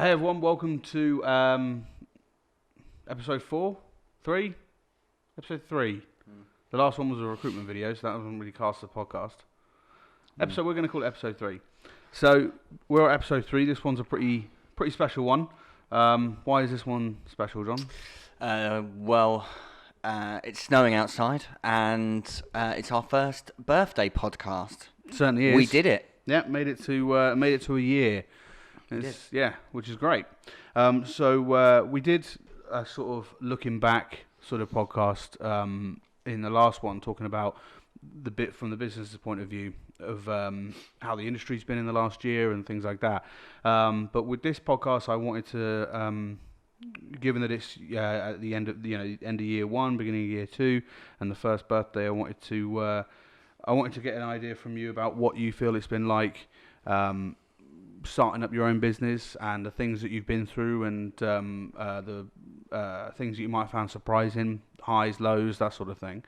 Hey everyone, welcome to episode 3. Episode 3. The last one was a recruitment video, so that wasn't really cast as a podcast. We're going to call it episode 3. So we're at episode 3. This one's a pretty special one. Why is this one special, John? It's snowing outside, and it's our first birthday podcast. It certainly is. We did it. Yeah, made it to a year. Yeah, which is great. So we did a sort of looking back sort of podcast in the last one, talking about the bit from the business's point of view of how the industry's been in the last year and things like that. But with this podcast, I wanted to, given that it's at the end of end of year 1, beginning of year 2, and the first birthday, I wanted to get an idea from you about what you feel it's been like. Starting up your own business and the things that you've been through and the things that you might have found surprising, highs, lows, that sort of thing.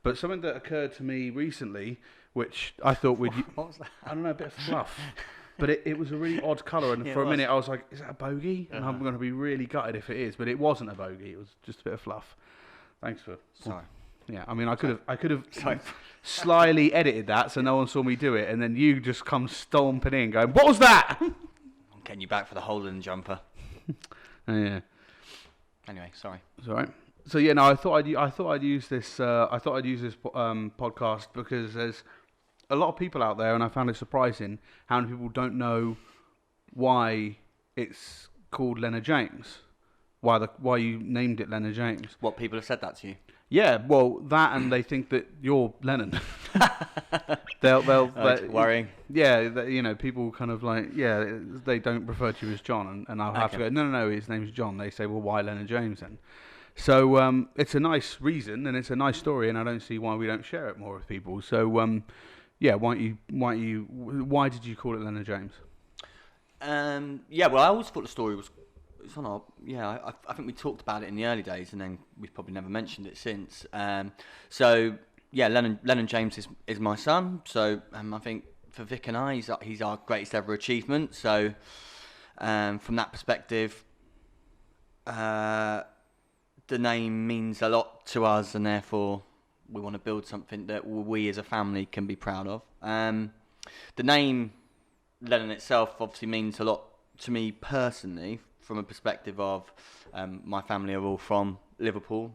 But something that occurred to me recently, which I thought would... What was that? I don't know, a bit of fluff. But it was a really odd colour, and for a minute I was like, is that a bogey? And I'm going to be really gutted if it is, but it wasn't a bogey, it was just a bit of fluff. Thanks for... Sorry. Yeah, I mean, I could have slyly edited that so no one saw me do it, and then you just come stomping in, going, "What was that?" I'm getting you back for the Holden jumper. Oh, yeah. Anyway, sorry. It's all right. So yeah, no, I thought I'd use this. Podcast because there's a lot of people out there, and I found it surprising how many people don't know why it's called Leonard James. Why you named it Leonard James? What, people have said that to you? Yeah, well, that, and they think that you're Lennon. they'll worrying. Yeah, people kind of like, they don't refer to you as John, and I'll have to go, no, his name's John. They say, well, why Leonard James then? So it's a nice reason, and it's a nice story, and I don't see why we don't share it more with people. So why did you call it Leonard James? Well, I always thought the story was. It's on our, I think we talked about it in the early days, and then we've probably never mentioned it since. Leonard James is my son. So I think for Vic and I, he's our greatest ever achievement. So from that perspective, the name means a lot to us, and therefore we want to build something that we as a family can be proud of. The name Lennon itself obviously means a lot to me personally, from a perspective of my family are all from Liverpool.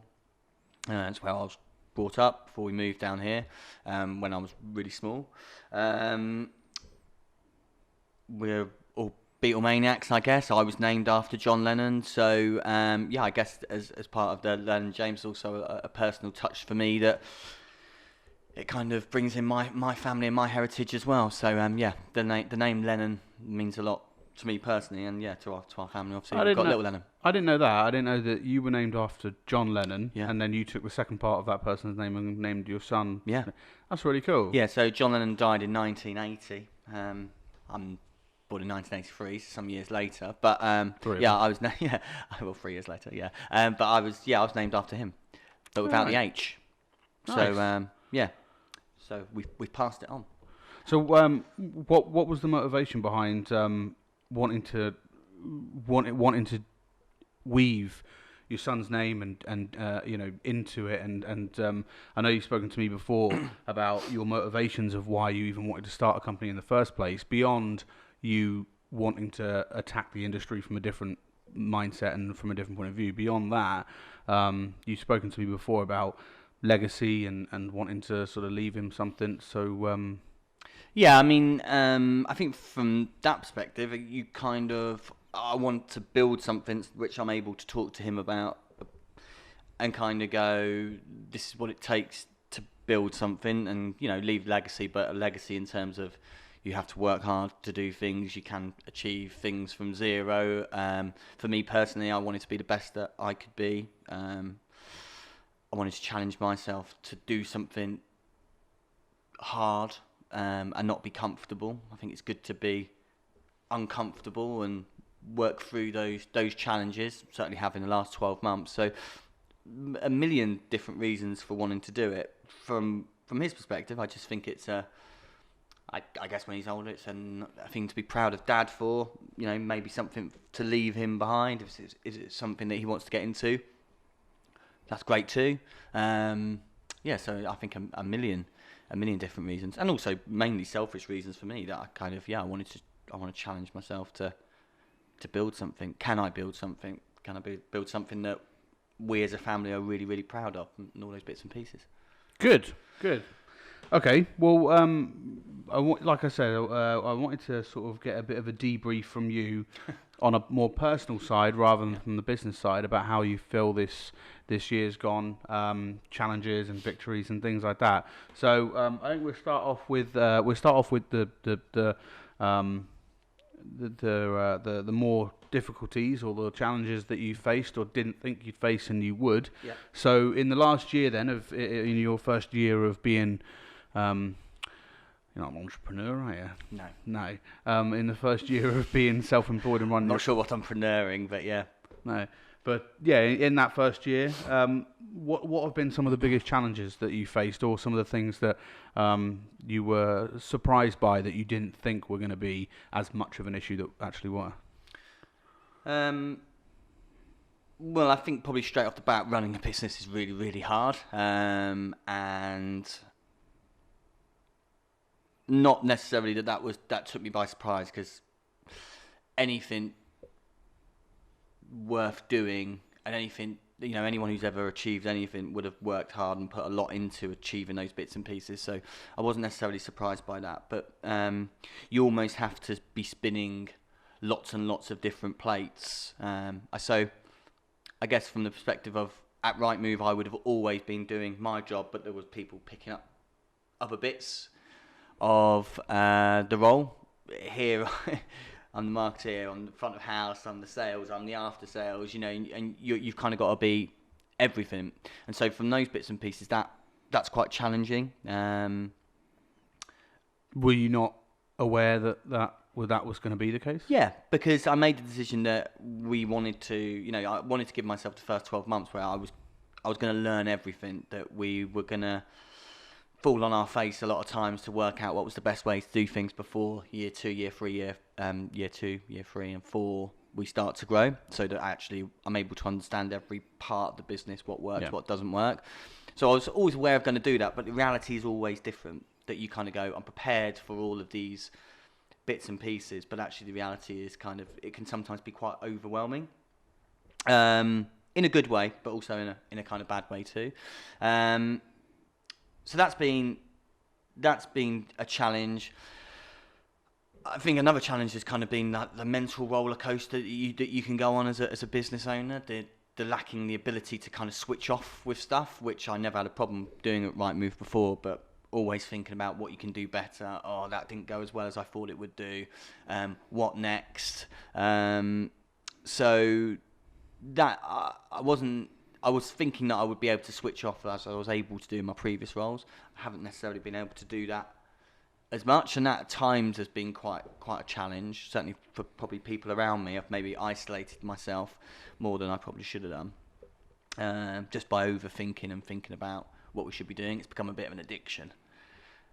That's where I was brought up before we moved down here when I was really small. We're all Beatlemaniacs, I guess. I was named after John Lennon. So, I guess as part of the Lennon James, also a personal touch for me that it kind of brings in my family and my heritage as well. So, the name Lennon means a lot to me personally, and to our family, obviously. We've got little Lennon. I didn't know that. I didn't know that you were named after John Lennon, yeah. And then you took the second part of that person's name and named your son. Yeah. That's really cool. Yeah, so John Lennon died in 1980. I'm born in 1983, so some years later. But I was 3 years later, yeah. But I was named after him, but without the H. Nice. So so we've passed it on. So what was the motivation behind wanting to weave your son's name and into it, and I know you've spoken to me before about your motivations of why you even wanted to start a company in the first place, beyond you wanting to attack the industry from a different mindset and from a different point of view. Beyond that, you've spoken to me before about legacy and wanting to sort of leave him something. So I think from that perspective, I want to build something which I'm able to talk to him about and kind of go, this is what it takes to build something and, leave legacy, but a legacy in terms of you have to work hard to do things, you can achieve things from zero. For me personally, I wanted to be the best that I could be. I wanted to challenge myself to do something hard and not be comfortable. I think it's good to be uncomfortable and work through those challenges, certainly have in the last 12 months. So a million different reasons for wanting to do it. From his perspective, I just think it's I guess when he's older, it's a thing to be proud of Dad for. You know, maybe something to leave him behind. If it's something that he wants to get into, that's great too. Yeah, so I think a million different reasons, and also mainly selfish reasons for me that I kind of I want to challenge myself to build something. Can I build something? Can I build something that we as a family are really, really proud of, and all those bits and pieces? Good. Okay, well, like I said, I wanted to sort of get a bit of a debrief from you on a more personal side rather than from the business side about how you feel this year's gone, challenges and victories and things like that. So I think we'll start off with the more difficulties or the challenges that you faced or didn't think you'd face and you would. Yeah. So in the last year then, in your first year of being, you're not an entrepreneur, are you? No. No. In the first year of being self-employed and running... Not sure what I'm preneuring, but yeah. No. But yeah, in that first year, what have been some of the biggest challenges that you faced, or some of the things that you were surprised by that you didn't think were going to be as much of an issue that actually were? Well, I think probably straight off the bat, running a business is really, really hard, and not necessarily that took me by surprise, because anything worth doing and anything, anyone who's ever achieved anything would have worked hard and put a lot into achieving those bits and pieces. So I wasn't necessarily surprised by that, but you almost have to be spinning lots and lots of different plates. So I guess from the perspective of at Rightmove, I would have always been doing my job, but there was people picking up other bits of the role. Here I'm the marketeer, I'm the front of house, I'm the sales, I'm the after sales, and you've kind of got to be everything. And so from those bits and pieces, that's quite challenging. Were you not aware that was going to be the case? Yeah, because I made the decision that we wanted to, I wanted to give myself the first 12 months where I was going to learn everything, that we were going to fall on our face a lot of times to work out what was the best way to do things before year 2, year 3, year 2, year 3 and 4 we start to grow, so that actually I'm able to understand every part of the business, what works, what doesn't work. So I was always aware of going to do that, but the reality is always different, that you kind of go, I'm prepared for all of these bits and pieces, but actually the reality is it can sometimes be quite overwhelming, in a good way, but also in a kind of bad way too. So that's been a challenge. I think another challenge has kind of been the mental roller coaster that you can go on as a business owner. The lacking the ability to kind of switch off with stuff, which I never had a problem doing at Rightmove before, but always thinking about what you can do better. Oh, that didn't go as well as I thought it would do. What next? So that I was thinking that I would be able to switch off as I was able to do in my previous roles. I haven't necessarily been able to do that as much, and that at times has been quite a challenge. Certainly for probably people around me, I've maybe isolated myself more than I probably should have done, just by overthinking and thinking about what we should be doing. It's become a bit of an addiction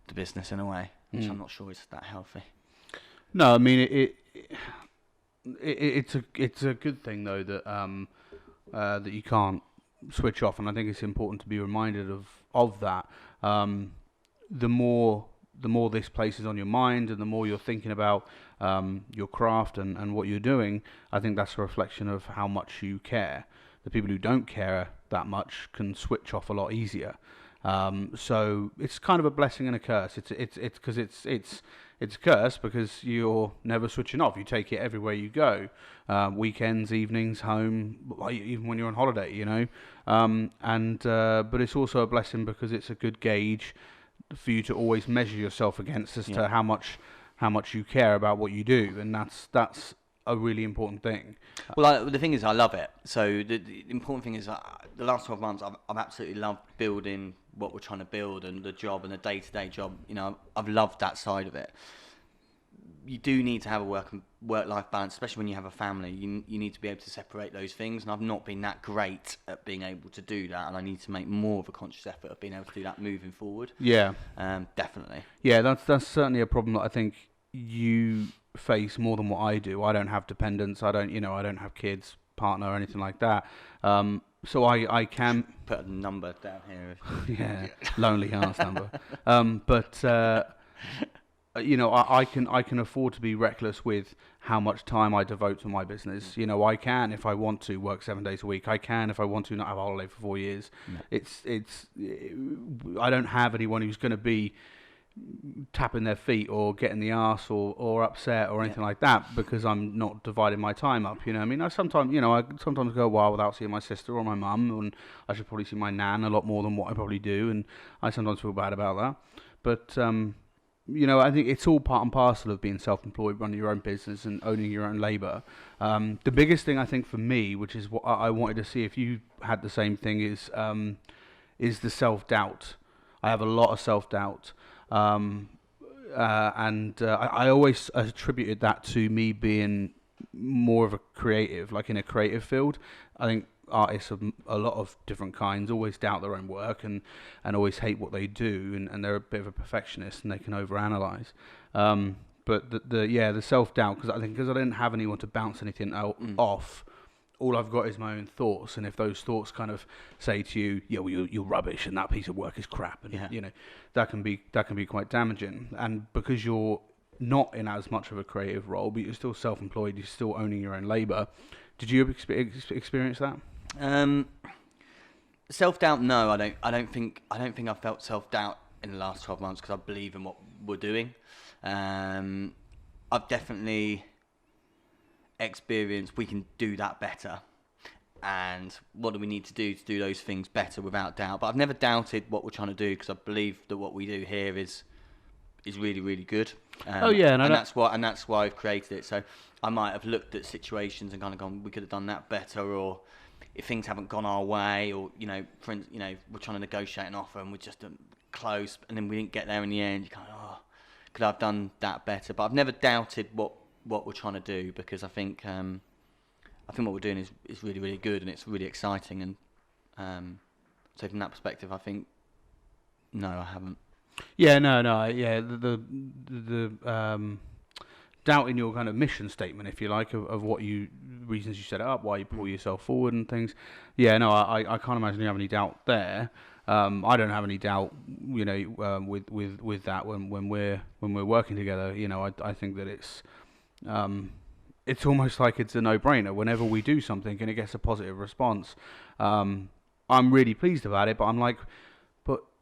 to business in a way, which I'm not sure is that healthy. No, I mean it's a good thing though that that you can't switch off, and I think it's important to be reminded of that. The more this places on your mind, and the more you're thinking about your craft and what you're doing, I think that's a reflection of how much you care. The people who don't care that much can switch off a lot easier. So it's kind of a blessing and a curse. It's a curse because you're never switching off. You take it everywhere you go, weekends, evenings, home, even when you're on holiday. But it's also a blessing because it's a good gauge for you to always measure yourself against as to how much you care about what you do, and that's a really important thing. Well, the thing is, I love it. So the important thing is, the last 12 months, I've absolutely loved building what we're trying to build, and the job and the day-to-day job. I've loved that side of it. you do need to have a work-life balance, especially when you have a family. You need to be able to separate those things, and I've not been that great at being able to do that, and I need to make more of a conscious effort of being able to do that moving forward. Yeah. Definitely. Yeah, that's certainly a problem that I think you face more than what I do. I don't have dependents. I don't have kids, partner, or anything like that. So I can put a number down here. Yeah, Lonely Hearts number. But I can afford to be reckless with how much time I devote to my business. I can, if I want to, work 7 days a week. I can, if I want to, not have a holiday for 4 years. No. I don't have anyone who's going to be tapping their feet or getting the arse or upset or anything like that because I'm not dividing my time up. I sometimes go a while without seeing my sister or my mum, and I should probably see my nan a lot more than what I probably do, and I sometimes feel bad about that. But I think it's all part and parcel of being self-employed, running your own business and owning your own labour. The biggest thing I think for me, which is what I wanted to see if you had the same thing, is the self-doubt. I have a lot of self-doubt. I always attributed that to me being more of a creative, like in a creative field. I think artists of a lot of different kinds always doubt their own work and always hate what they do, and they're a bit of a perfectionist and they can overanalyze. But the self-doubt, because I didn't have anyone to bounce anything off. All I've got is my own thoughts, and if those thoughts kind of say to you, you're rubbish, and that piece of work is crap, and that can be quite damaging. And because you're not in as much of a creative role, but you're still self-employed, you're still owning your own labour. Did you experience that? Self-doubt? No, I don't think I've felt self-doubt in the last 12 months because I believe in what we're doing. I've definitely experience we can do that better, and what do we need to do those things better, without doubt. But I've never doubted what we're trying to do because I believe that what we do here is really, really good. And that's why I've created it. So I might have looked at situations and kind of gone, we could have done that better, or if things haven't gone our way, or we're trying to negotiate an offer and we're just close, and then we didn't get there in the end. You kind of, could I have done that better? But I've never doubted what we're trying to do, because I think what we're doing is really, really good, and it's really exciting. And so from that perspective, I think no, I haven't. Yeah, no, yeah. The doubt in your kind of mission statement, if you like, of what reasons you set it up, why you pull yourself forward and things. Yeah, no, I can't imagine you have any doubt there. I don't have any doubt, with that when we're working together. I think that it's almost like it's a no-brainer. Whenever we do something and it gets a positive response, I'm really pleased about it. But I'm like,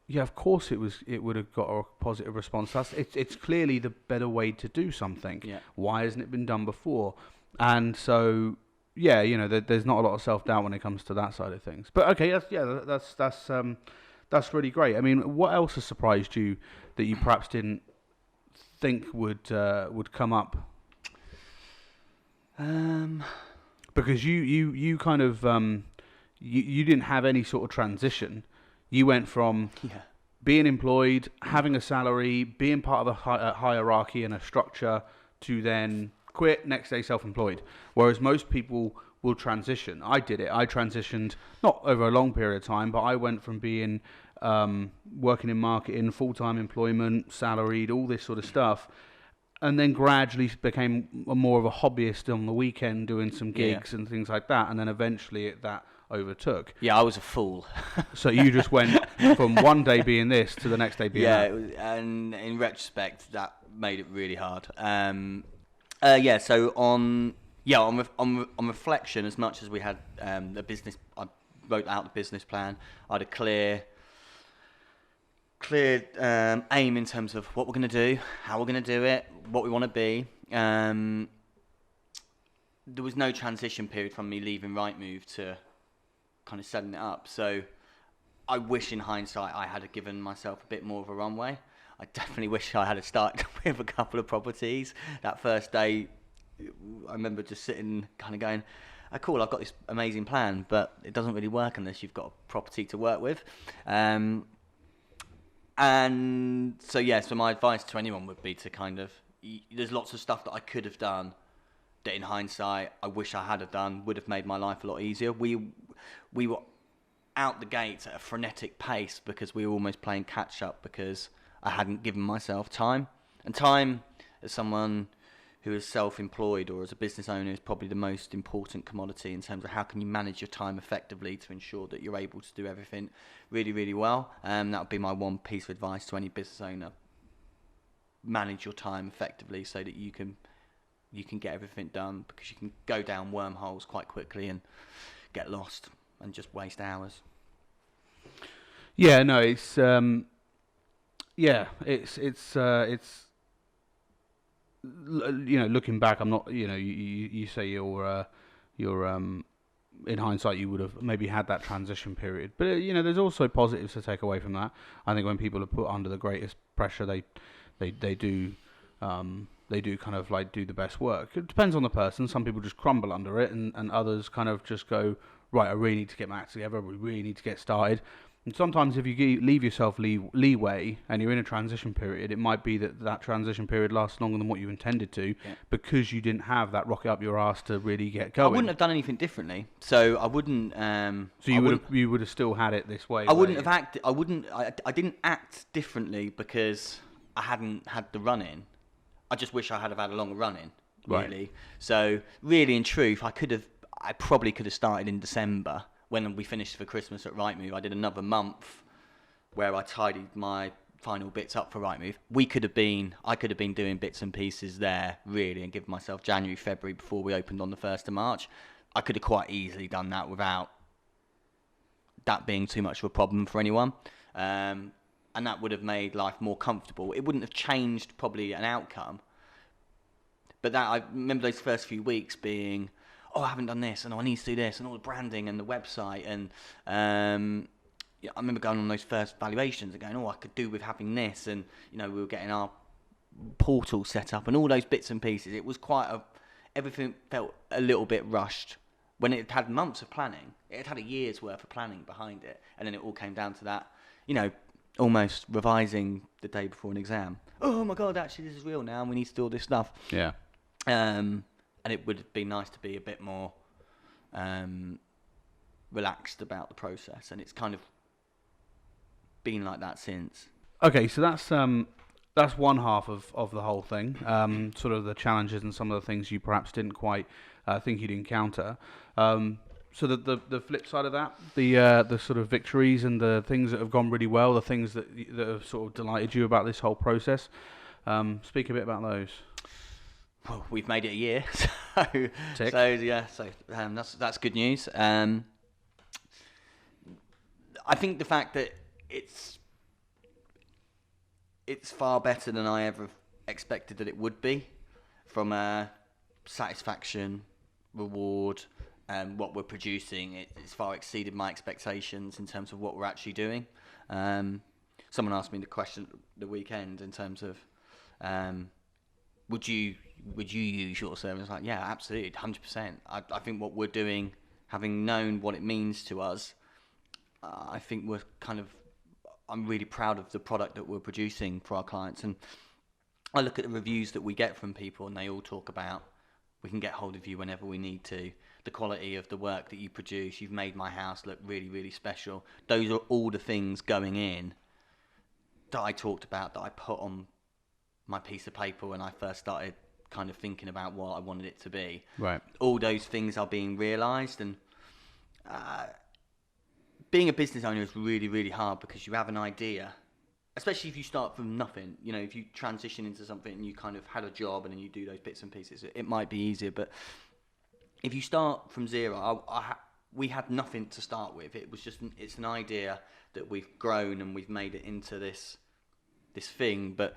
yeah, of course it would have got a positive response. It's clearly the better way to do something. Yeah. Why hasn't it been done before? And so, yeah, there's not a lot of self-doubt when it comes to that side of things. But okay, that's really great. I mean, what else has surprised you that you perhaps didn't think would come up? Because you kind of you didn't have any sort of transition. You went from being employed, having a salary, being part of a hierarchy and a structure, to then quit, next day self-employed. Whereas most people will transition. I did it. I transitioned not over a long period of time, but I went from being working in marketing, full-time employment, salaried, all this sort of stuff, and then gradually became more of a hobbyist on the weekend, doing some gigs and things like that, and then eventually that overtook. Yeah, I was a fool. So you just went from one day being this to the next day being that. Yeah, and in retrospect, that made it really hard. So on reflection, as much as we had the business, I wrote out the business plan. I had a clear aim in terms of what we're going to do, how we're going to do it, what we want to be. There was no transition period from me leaving Rightmove to kind of setting it up. So I wish in hindsight I had given myself a bit more of a runway. I definitely wish I had started with a couple of properties. That first day, I remember just sitting kind of going, oh, cool, I've got this amazing plan, but it doesn't really work unless you've got a property to work with. And so my advice to anyone would be to kind of, there's lots of stuff that I could have done that in hindsight I wish I had have done, would have made my life a lot easier. We were out the gates at a frenetic pace because we were almost playing catch up because I hadn't given myself time. And time, as someone who is self-employed or as a business owner, is probably the most important commodity in terms of how can you manage your time effectively to ensure that you're able to do everything really, really well. That would be my one piece of advice to any business owner. Manage your time effectively so that you can get everything done, because you can go down wormholes quite quickly and get lost and just waste hours. Yeah, no, it's looking back, I'm not, you say you're in hindsight you would have maybe had that transition period, but there's also positives to take away from that. I think when people are put under the greatest pressure, they do kind of like do the best work. It depends on the person. Some people just crumble under it, and others kind of just go, right, I really need to get my act together, we really need to get started. And sometimes if you leave yourself leeway and you're in a transition period, it might be that transition period lasts longer than what you intended to, because you didn't have that rocket up your arse to really get going. I wouldn't have done anything differently, so I wouldn't. So you would have still had it this way. I wouldn't have acted. I didn't act differently because I hadn't had the run in. I just wish I had have had a longer run in. Really. Right. So really, in truth, I probably could have started in December. When we finished for Christmas at Rightmove, I did another month where I tidied my final bits up for Rightmove. I could have been doing bits and pieces there, really, and given myself January, February before we opened on the 1st of March. I could have quite easily done that without that being too much of a problem for anyone. And that would have made life more comfortable. It wouldn't have changed probably an outcome. But that, I remember those first few weeks being, oh, I haven't done this, and I need to do this, and all the branding and the website, and I remember going on those first valuations and going, oh, I could do with having this, and we were getting our portal set up and all those bits and pieces. It was everything felt a little bit rushed when it had months of planning. It had a year's worth of planning behind it, and then it all came down to that, almost revising the day before an exam. Oh my God, actually this is real now, and we need to do all this stuff. Yeah. And it would be nice to be a bit more relaxed about the process, and it's kind of been like that since. Okay, so that's one half of the whole thing, sort of the challenges and some of the things you perhaps didn't quite think you'd encounter. So the flip side of that, the sort of victories and the things that have gone really well, the things that have sort of delighted you about this whole process. Speak a bit about those. Well, we've made it a year, so that's good news. I think the fact that it's far better than I ever expected that it would be, from a satisfaction, reward, what we're producing. It's far exceeded my expectations in terms of what we're actually doing. Someone asked me the question the weekend in terms of, would you use your service? Like, yeah, absolutely, 100%. I think what we're doing, having known what it means to us, I think I'm really proud of the product that we're producing for our clients. And I look at the reviews that we get from people, and they all talk about, we can get hold of you whenever we need to. The quality of the work that you produce, you've made my house look really, really special. Those are all the things going in that I talked about, that I put on my piece of paper when I first started kind of thinking about what I wanted it to be. Right. All those things are being realised, and being a business owner is really, really hard, because you have an idea, especially if you start from nothing. If you transition into something and you kind of had a job and then you do those bits and pieces, it might be easier. But if you start from zero, we had nothing to start with. It was just it's an idea that we've grown and we've made it into this thing. But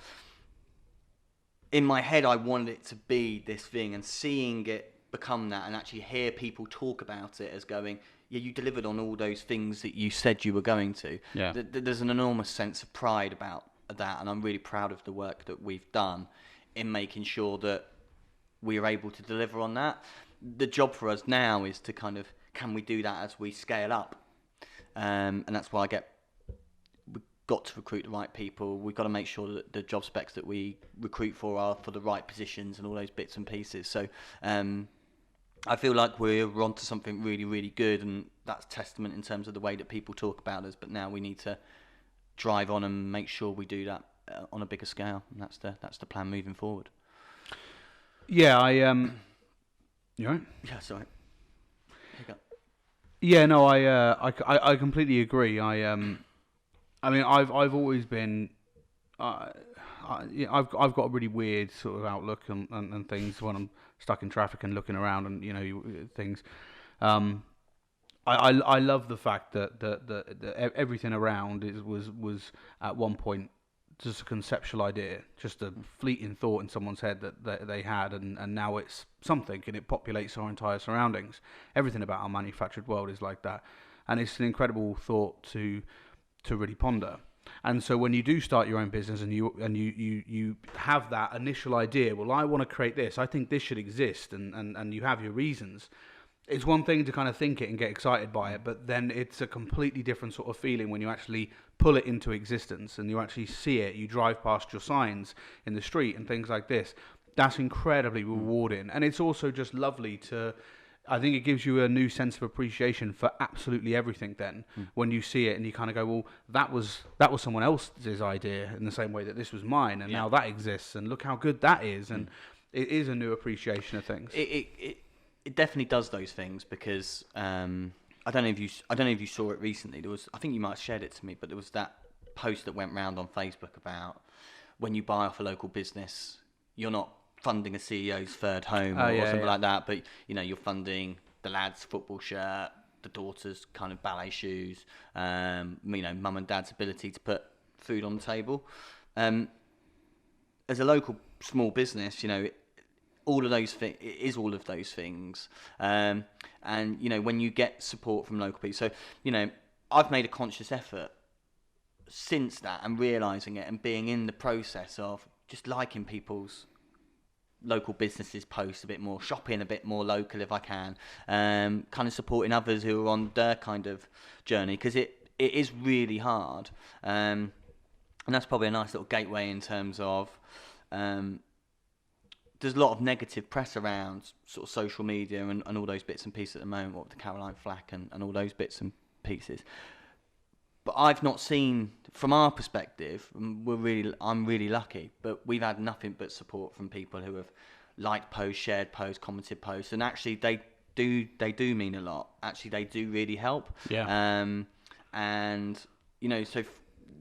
in my head, I wanted it to be this thing, and seeing it become that, and actually hear people talk about it as going, yeah, you delivered on all those things that you said you were going to. Yeah. There's an enormous sense of pride about that, and I'm really proud of the work that we've done in making sure that we are able to deliver on that. The job for us now is to kind of, can we do that as we scale up? And that's why got to recruit the right people. We've got to make sure that the job specs that we recruit for are for the right positions and all those bits and pieces. So I feel like we're onto something really, really good, and that's testament in terms of the way that people talk about us. But now we need to drive on and make sure we do that on a bigger scale, and that's the plan moving forward. Yeah, you right? Yeah, sorry. Yeah, no, I completely agree. I mean, I've always been, I've got a really weird sort of outlook and things when I'm stuck in traffic and looking around and things. I love the fact that everything around was at one point just a conceptual idea, just a fleeting thought in someone's head that they had, and now it's something, and it populates our entire surroundings. Everything about our manufactured world is like that, and it's an incredible thought to really ponder. And so when you do start your own business and you have that initial idea, well, I want to create this, I think this should exist, and you have your reasons. It's one thing to kind of think it and get excited by it, but then it's a completely different sort of feeling when you actually pull it into existence and you actually see it. You drive past your signs in the street and things like this. That's incredibly rewarding. And it's also just lovely to, I think it gives you a new sense of appreciation for absolutely everything then, when you see it and you kind of go, well, that was someone else's idea in the same way that this was mine, and now that exists, and look how good that is. And it is a new appreciation of things. It definitely does those things, because I don't know if you saw it recently. I think you might have shared it to me, but there was that post that went round on Facebook about when you buy off a local business, you're not funding a CEO's third home or something like that, but you're funding the lad's football shirt, the daughter's kind of ballet shoes, mum and dad's ability to put food on the table. As a local small business, all of those things, it is all of those things. And when you get support from local people, so I've made a conscious effort since that, and realizing it and being in the process of just liking people's local businesses posts a bit more, shopping a bit more local if I can, kind of supporting others who are on their kind of journey, because it is really hard, and that's probably a nice little gateway in terms of there's a lot of negative press around sort of social media and all those bits and pieces at the moment, what with the Caroline Flack and all those bits and pieces. But I've not seen, from our perspective, I'm really lucky, but we've had nothing but support from people who have liked posts, shared posts, commented posts, and actually they do mean a lot. Actually, they do really help. Yeah. So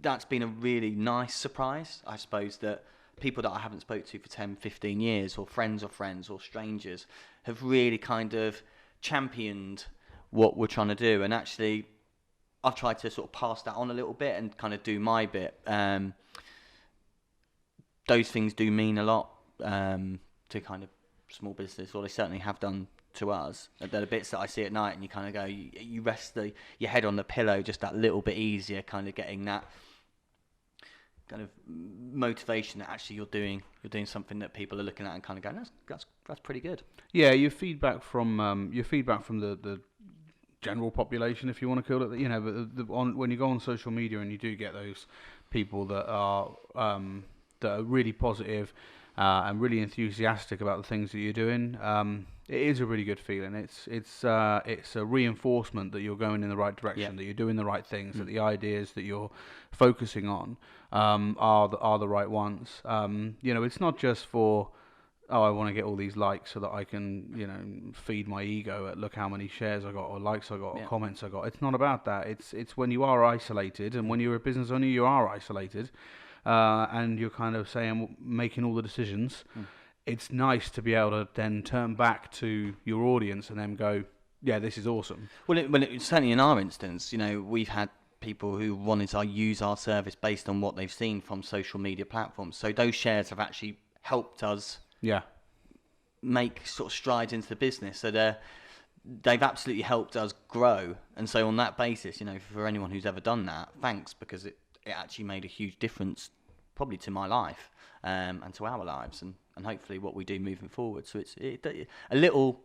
that's been a really nice surprise, I suppose, that people that I haven't spoke to for 10, 15 years, or friends or strangers, have really kind of championed what we're trying to do. And actually, I've tried to sort of pass that on a little bit and kind of do my bit. Those things do mean a lot to kind of small business, or they certainly have done to us. They're the bits that I see at night, and you kind of go, you rest your head on the pillow just that little bit easier, kind of getting that kind of motivation that actually you're doing something that people are looking at and kind of going, that's pretty good. Yeah, your feedback from the general population, if you want to call it, but when you go on social media and you do get those people that are really positive and really enthusiastic about the things that you're doing, it is a really good feeling. It's a reinforcement that you're going in the right direction, that you're doing the right things, that the ideas that you're focusing on are the right ones. It's not just for, I want to get all these likes so that I can, feed my ego at look how many shares I got, or likes I got, or comments I got. It's not about that. It's when you are isolated, and when you're a business owner, you are isolated, and you're kind of making all the decisions. It's nice to be able to then turn back to your audience and then go, yeah, this is awesome. Well, certainly in our instance, we've had people who wanted to use our service based on what they've seen from social media platforms. So those shares have actually helped us make sort of strides into the business. So they've absolutely helped us grow. And so on that basis, for anyone who's ever done that, thanks, because it actually made a huge difference probably to my life and to our lives, and hopefully what we do moving forward. So it's a little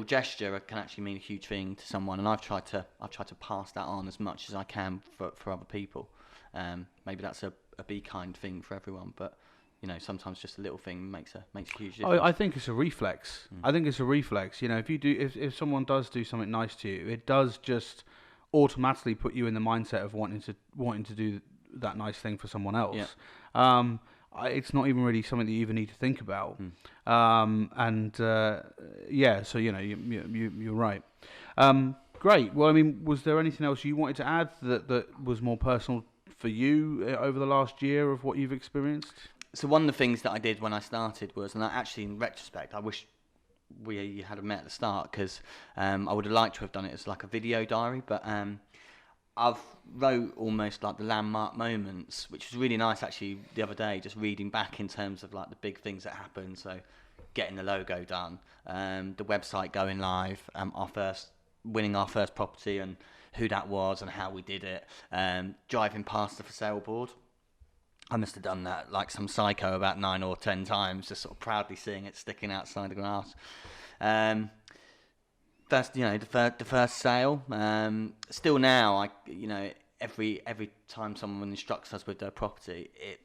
gesture can actually mean a huge thing to someone, and I've tried to pass that on as much as I can for other people. Maybe that's a be kind thing for everyone, but sometimes just a little thing makes a huge difference. I think it's a reflex. I think it's a reflex. If someone does do something nice to you, it does just automatically put you in the mindset of wanting to do that nice thing for someone else. Yeah. It's not even really something that you even need to think about. So you're right. Great. Well, I mean, was there anything else you wanted to add that was more personal for you over the last year of what you've experienced? So one of the things that I did when I started was, and actually in retrospect, I wish we had met at the start, because I would have liked to have done it as like a video diary, but I've wrote almost like the landmark moments, which was really nice actually the other day, just reading back in terms of like the big things that happened. So getting the logo done, the website going live, winning our first property and who that was and how we did it, driving past the for sale board. I must have done that like some psycho about 9 or 10 times, just sort of proudly seeing it sticking outside the glass. The first sale. Still now, every time someone instructs us with their property, it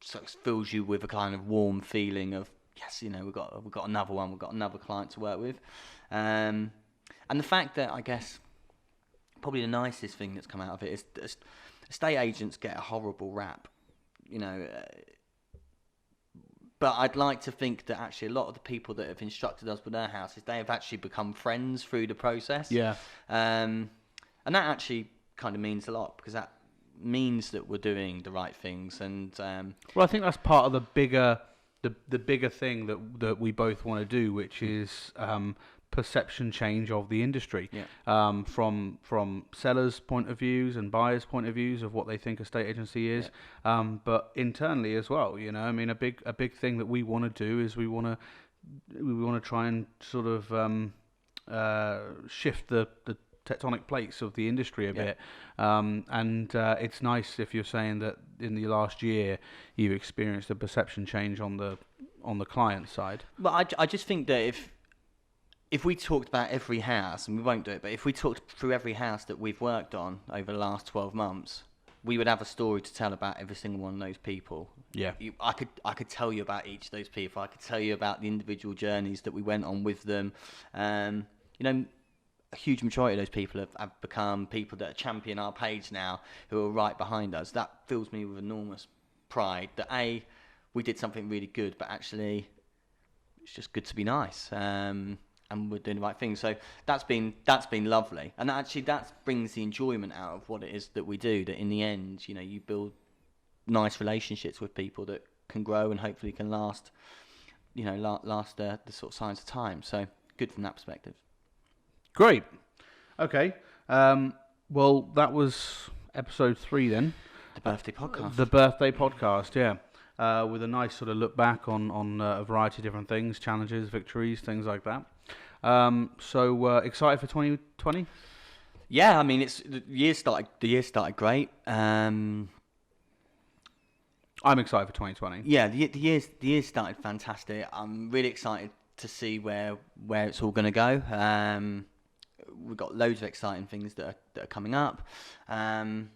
sort of fills you with a kind of warm feeling of yes, we've got another one, we've got another client to work with, and the fact that I guess probably the nicest thing that's come out of it is that estate agents get a horrible rap. But I'd like to think that actually a lot of the people that have instructed us with their houses, they have actually become friends through the process. Yeah. And that actually kind of means a lot, because that means that we're doing the right things. And well, I think that's part of the bigger thing that we both want to do, which is perception change of the industry, from sellers' point of views and buyers' point of views of what they think a estate agency is, but internally as well. I mean, a big thing that we want to do is we want to try and sort of shift the tectonic plates of the industry a bit, and it's nice if you're saying that in the last year you've experienced a perception change on the client side. But I just think that if we talked about every house, and we won't do it, but if we talked through every house that we've worked on over the last 12 months, we would have a story to tell about every single one of those people. Yeah. I could tell you about each of those people. I could tell you about the individual journeys that we went on with them. A huge majority of those people have become people that champion our page now, who are right behind us. That fills me with enormous pride that we did something really good, but actually it's just good to be nice. And we're doing the right thing. So that's been lovely. And actually that brings the enjoyment out of what it is that we do, that in the end, you build nice relationships with people that can grow and hopefully can last the sort of signs of time. So good from that perspective. Great. Okay. Well, that was episode 3 then. The birthday podcast. The birthday podcast, yeah. With a nice sort of look back on a variety of different things, challenges, victories, things like that. So excited for 2020? Yeah, I mean the year started great. I'm excited for 2020. Yeah, the year started fantastic. I'm really excited to see where it's all going to go. We've got loads of exciting things that are coming up. Well,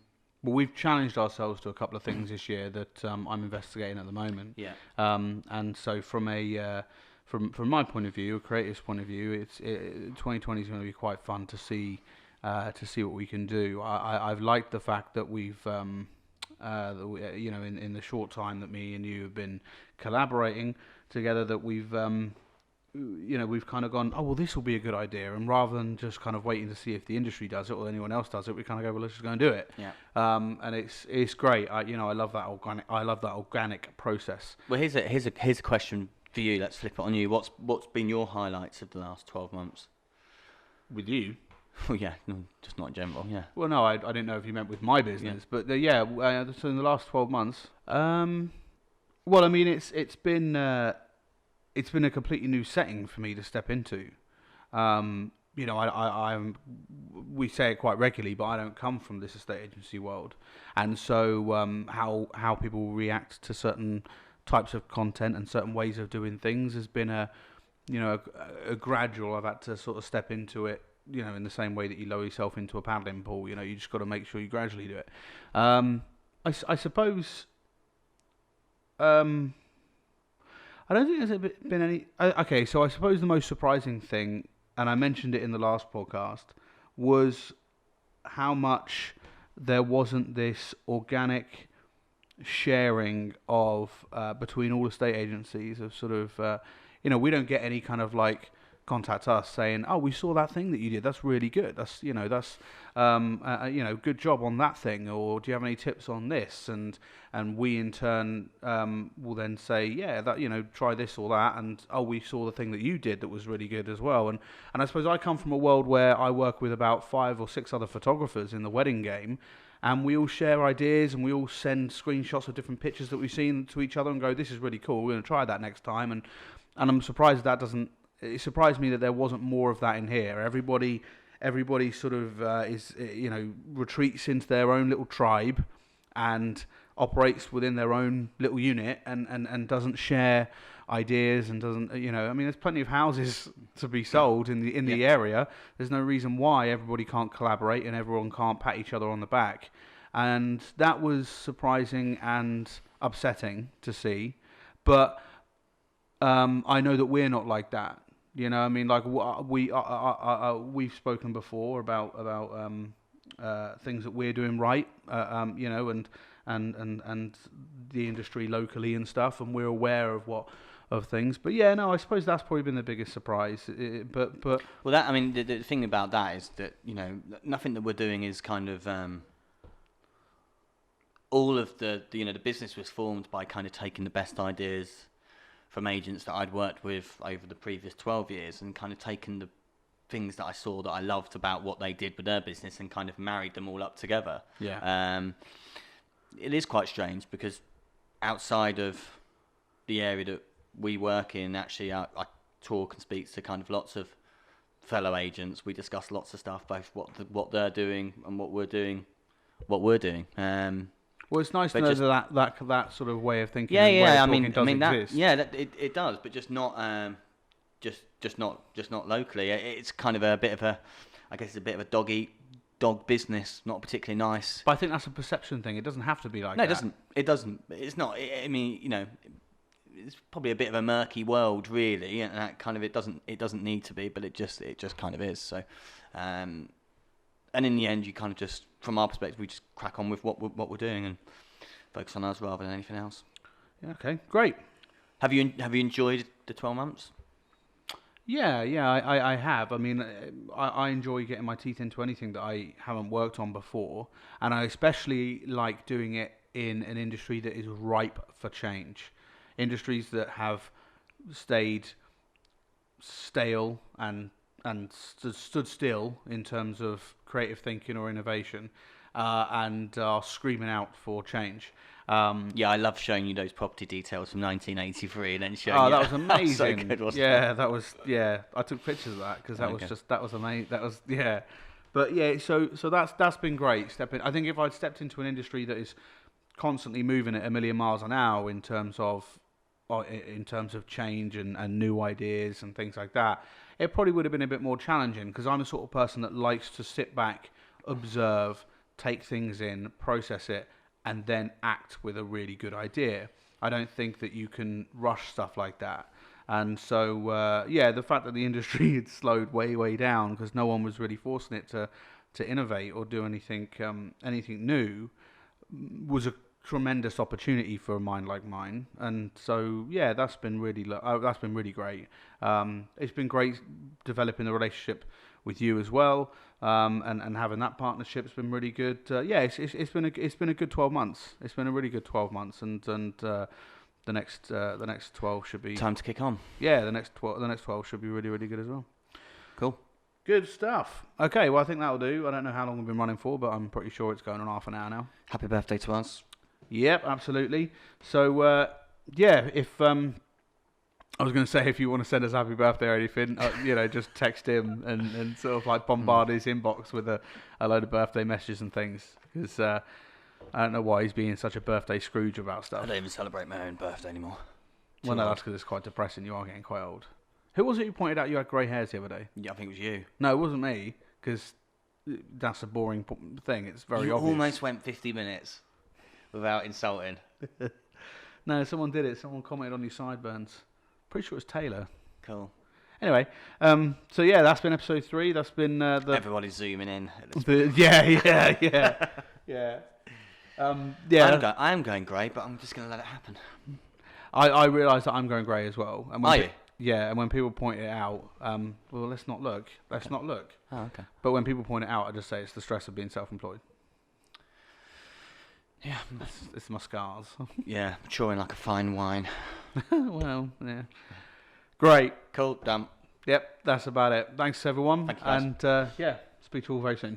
we've challenged ourselves to a couple of things this year that I'm investigating at the moment. Yeah. And so from my point of view, a creative's point of view, 2020 is going to be quite fun to see what we can do. I've liked the fact that we've in the short time that me and you have been collaborating together, that we've kind of gone, oh well, this will be a good idea, and rather than just kind of waiting to see if the industry does it or anyone else does it, we kind of go, well, let's just go and do it. Yeah. And it's great. I love that organic process. Well, here's a question for you. Let's flip it on you. What's been your highlights of the last 12 months? With you? Well, yeah, no, just not in general. Yeah. Well, no, I didn't know if you meant with my business, but so in the last 12 months, well, I mean, it's been a completely new setting for me to step into. We say it quite regularly, but I don't come from this estate agency world, and so how people react to certain types of content and certain ways of doing things has been a gradual. I've had to sort of step into it, in the same way that you lower yourself into a paddling pool. You just got to make sure you gradually do it. I suppose. I don't think there's been any. Okay, so I suppose the most surprising thing, and I mentioned it in the last podcast, was how much there wasn't this organic sharing of between all estate agencies of sort of we don't get any kind of like contact us saying, oh, we saw that thing that you did, that's really good, that's good job on that thing, or do you have any tips on this, and we in turn will then say, yeah, that, try this or that, and oh, we saw the thing that you did that was really good as well. And I suppose I come from a world where I work with about 5 or 6 other photographers in the wedding game, and we all share ideas, and we all send screenshots of different pictures that we've seen to each other and go, this is really cool, we're going to try that next time. And I'm surprised it surprised me that there wasn't more of that in here. Everybody sort of retreats into their own little tribe and operates within their own little unit, and doesn't share ideas, and doesn't, there's plenty of houses to be sold in the area. There's no reason why everybody can't collaborate and everyone can't pat each other on the back. And that was surprising and upsetting to see. But I know that we're not like that. Like we've spoken before about things that we're doing right, and the industry locally and stuff, and we're aware of things. But yeah, no, I suppose that's probably been the biggest surprise. But well, the thing about that is that nothing that we're doing is kind of all of the business was formed by kind of taking the best ideas from agents that I'd worked with over the previous 12 years, and kind of taken the things that I saw that I loved about what they did with their business and kind of married them all up together. Yeah. It is quite strange because outside of the area that we work in, actually I talk and speak to kind of lots of fellow agents. We discuss lots of stuff, both what they're doing and what we're doing. Well, it's nice to know that sort of way of thinking. Yeah, yeah. It does, but just not, just not locally. It's kind of a bit of a, I guess, it's a bit of a dog business, not particularly nice. But I think that's a perception thing. It doesn't have to be like that. No, it doesn't. It's not. It's probably a bit of a murky world, really, and that kind of it doesn't need to be, but it just kind of is. So, and in the end, you kind of just, from our perspective, we just crack on with what we're doing and focus on us rather than anything else. Yeah. Okay. Great. Have you enjoyed the 12 months? Yeah, I have. I mean, I enjoy getting my teeth into anything that I haven't worked on before, and I especially like doing it in an industry that is ripe for change. Industries that have stayed stale and stood still in terms of creative thinking or innovation, and are screaming out for change. Yeah, I love showing you those property details from 1983 and then showing you. Oh, that was amazing. So good, wasn't it? That was, I took pictures of that because that was amazing. That was, yeah. But yeah, so that's been great. I think if I'd stepped into an industry that is constantly moving at a million miles an hour in terms of change and new ideas and things like that, it probably would have been a bit more challenging, because I'm the sort of person that likes to sit back, observe, take things in, process it, and then act with a really good idea. I don't think that you can rush stuff like that. And so, the fact that the industry had slowed way down because no one was really forcing it to innovate or do anything new was a tremendous opportunity for a mind like mine. And so, that's been really great. It's been great developing the relationship with you as well, and having that partnership's been really good. It's been a good 12 months. It's been a really good 12 months, and the next 12 should be time to kick on. Yeah, the next 12 should be really, really good as well. Cool. Good stuff. Okay, well, I think that'll do. I don't know how long we've been running for, but I'm pretty sure it's going on half an hour now. Happy birthday to us. Yep, absolutely. So, if I was going to say, if you want to send us happy birthday or anything, just text him and sort of like bombard his inbox with a load of birthday messages and things. Because I don't know why he's being such a birthday Scrooge about stuff. I don't even celebrate my own birthday anymore. Well, no, that's because it's quite depressing. You are getting quite old. Who was it who pointed out you had grey hairs the other day? Yeah, I think it was you. No, it wasn't me, because that's a boring thing. It's very obvious. You almost went 50 minutes without insulting. No, someone did it. Someone commented on your sideburns. Pretty sure it was Taylor. Cool. Anyway, so yeah, that's been episode 3. That's been the Everybody's zooming in. yeah. Yeah. I am going grey, but I'm just going to let it happen. I realise that I'm going grey as well. And Are you? Yeah, and when people point it out, well, let's not look. Let's not look. Oh, okay. But when people point it out, I just say it's the stress of being self-employed. Yeah. It's my scars. Yeah, maturing like a fine wine. Well, yeah. Great. Cool, done. Yep, that's about it. Thanks, everyone. Thank you, guys. And yeah, speak to you all very soon.